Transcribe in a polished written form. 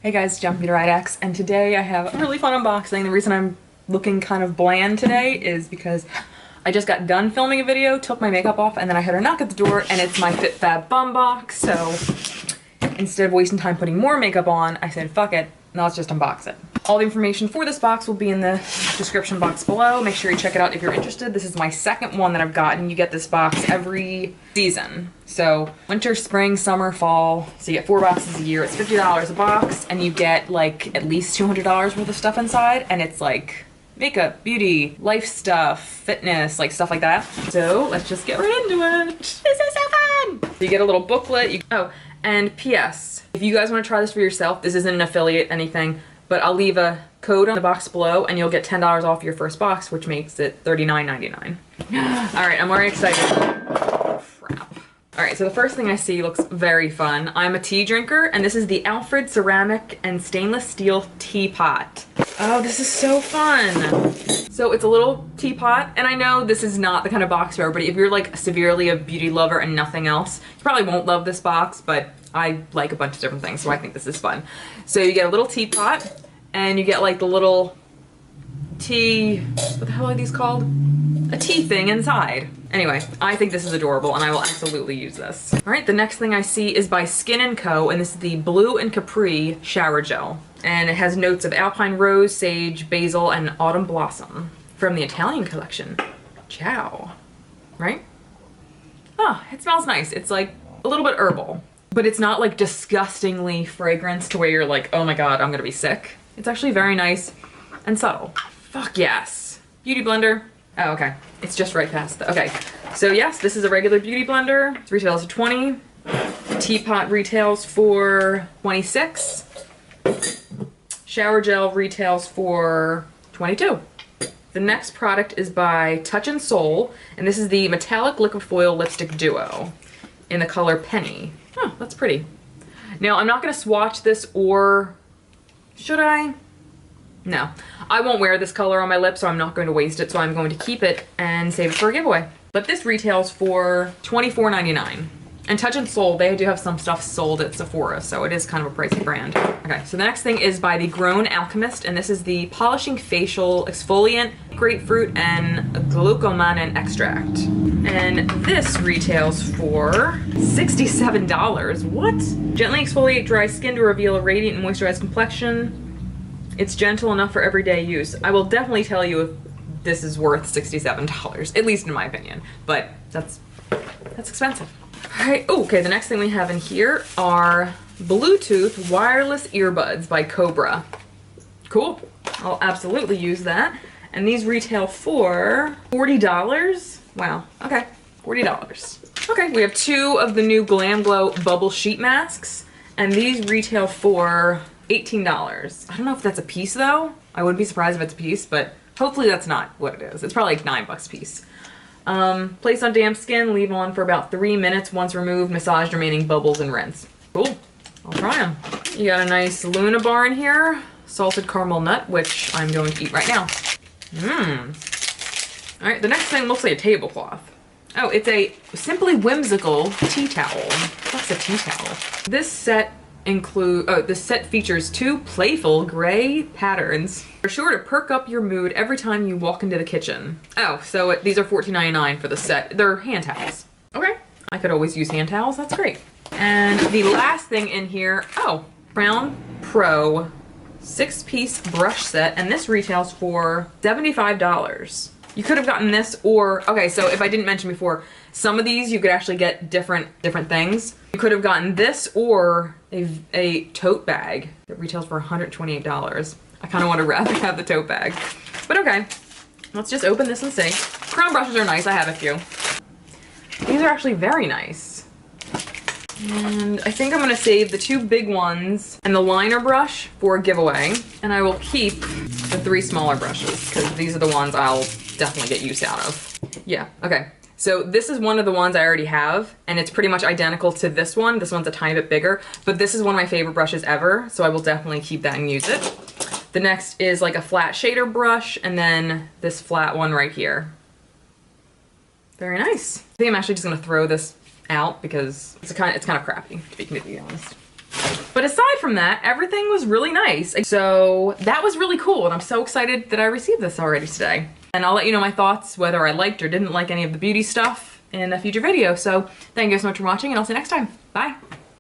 Hey guys, beautyriotx, and today I have a really fun unboxing. The reason I'm looking kind of bland today is because I just got done filming a video, took my makeup off, and then I heard a knock at the door, and it's my FabFitFun box. So instead of wasting time putting more makeup on, I said fuck it, now let's just unbox it. All the information for this box will be in the description box below. Make sure you check it out if you're interested. This is my second one that I've gotten. You get this box every season. So winter, spring, summer, fall. So you get 4 boxes a year. It's $50 a box, and you get like at least $200 worth of stuff inside. And it's like makeup, beauty, life stuff, fitness, like stuff like that. So let's just get right into it. This is so fun. So you get a little booklet. Oh, and PS, if you guys want to try this for yourself, this isn't an affiliate anything, but I'll leave a code on the box below and you'll get $10 off your first box, which makes it $39.99. All right, I'm already excited. Oh, crap. All right, so the first thing I see looks very fun. I'm a tea drinker, and this is the Alfred ceramic and stainless steel teapot. Oh, this is so fun. So it's a little teapot, and I know this is not the kind of box for everybody. If you're like severely a beauty lover and nothing else, you probably won't love this box, but I like a bunch of different things, so I think this is fun. So you get a little teapot, and you get like the little tea, what the hell are these called? A tea thing inside. Anyway, I think this is adorable, and I will absolutely use this. All right, the next thing I see is by Skin & Co., and this is the Blue and Capri Shower Gel. And it has notes of alpine rose, sage, basil, and autumn blossom from the Italian collection. Ciao. Right? Oh, it smells nice. It's like a little bit herbal, but it's not like disgustingly fragrance to where you're like, oh my god, I'm gonna be sick. It's actually very nice and subtle. Fuck yes. Beauty blender. Oh, okay. It's just right past the, okay. So yes, this is a regular beauty blender. It retails for 20. Teapot retails for 26. Shower gel retails for 22. The next product is by Touchant Soul, and this is the Metallic Liquid Foil Lipstick Duo in the color Penny. Oh, that's pretty. Now, I'm not gonna swatch this, or should I? No, I won't wear this color on my lips, so I'm not going to waste it, so I'm going to keep it and save it for a giveaway. But this retails for $24.99. And Touchant Soul, they do have some stuff sold at Sephora, so it is kind of a pricey brand. Okay, so the next thing is by the Grown Alchemist, and this is the Polishing Facial Exfoliant, Grapefruit, and Glucomannan Extract. And this retails for $67. What? Gently exfoliate dry skin to reveal a radiant and moisturized complexion. It's gentle enough for everyday use. I will definitely tell you if this is worth $67, at least in my opinion, but that's expensive. All right, okay, the next thing we have in here are Bluetooth wireless earbuds by Cobra. Cool, I'll absolutely use that. And these retail for $40. Wow, okay, $40. Okay, we have 2 of the new Glam Glow bubble sheet masks, and these retail for $18. I don't know if that's a piece though. I wouldn't be surprised if it's a piece, but hopefully that's not what it is. It's probably like $9 a piece. Place on damp skin, leave on for about 3 minutes. Once removed, massage remaining bubbles and rinse. Cool, I'll try them. You got a nice Luna bar in here, salted caramel nut, which I'm going to eat right now. All right, the next thing looks like a tablecloth. Oh, it's a Simply Whimsical tea towel. What's a tea towel? This set features 2 playful gray patterns. They're sure to perk up your mood every time you walk into the kitchen. Oh, so these are $14.99 for the set. They're hand towels. Okay, I could always use hand towels, that's great. And the last thing in here, oh, Brown Pro 6-piece brush set, and this retails for $75. You could have gotten this, or, okay, so if I didn't mention before, some of these you could actually get different things. You could have gotten this or a tote bag that retails for $128. I kind of want to rather have the tote bag. But okay, let's just open this and see. Crown brushes are nice, I have a few. These are actually very nice. And I think I'm gonna save the 2 big ones and the liner brush for a giveaway. And I will keep the 3 smaller brushes, because these are the ones I'll definitely get use out of. Yeah, okay. So this is one of the ones I already have, and it's pretty much identical to this one. This one's a tiny bit bigger, but this is one of my favorite brushes ever, so I will definitely keep that and use it. The next is like a flat shader brush, and then this flat one right here. Very nice. I think I'm actually just gonna throw this out because it's kind of crappy, to be completely honest. But aside from that, everything was really nice. So that was really cool, and I'm so excited that I received this already today. And I'll let you know my thoughts, whether I liked or didn't like any of the beauty stuff in a future video. So thank you guys so much for watching, and I'll see you next time. Bye.